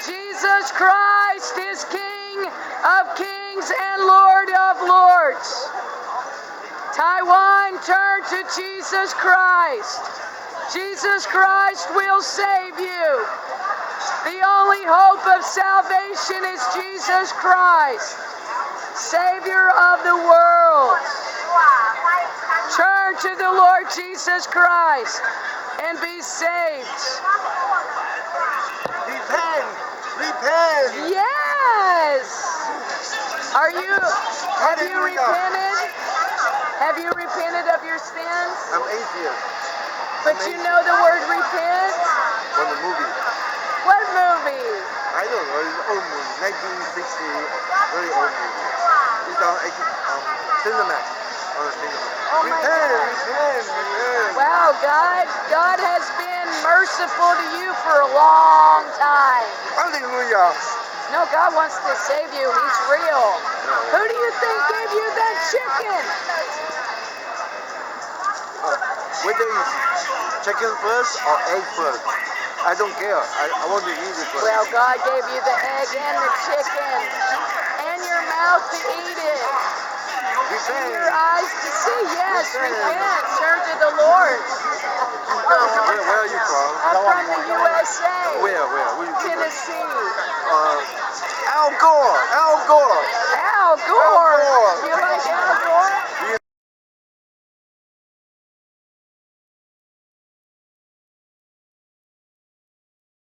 Jesus Christ is King of kings and Lord of lords. Taiwan, turn to Jesus Christ. Jesus Christ will save you. The only hope of salvation is Jesus Christ, Savior of the world. Turn to the Lord Jesus Christ and be saved. Repent! Repent! Yes! Have you Hallelujah. repented? Have you repented of your sins? I'm atheist. But you know the word repent? From the movie. What movie? I don't know, it's an old movie, 1960, very old movie. It's on Cinemax. On Cinemax. Oh my God. Repent! Wow, God has been merciful to you for a long time. Hallelujah! No, God wants to save you. He's real. Who do you think gave you that chicken? Whether it's chicken first or egg first, I don't care. I want to eat it first. Well, God gave you the egg and the chicken and your mouth to eat it. And your eyes to see. Yes, repent. Turn to the Lord. Where are you from? I'm from the USA. Where? Tennessee. Al Gore! Al Gore! Al Gore.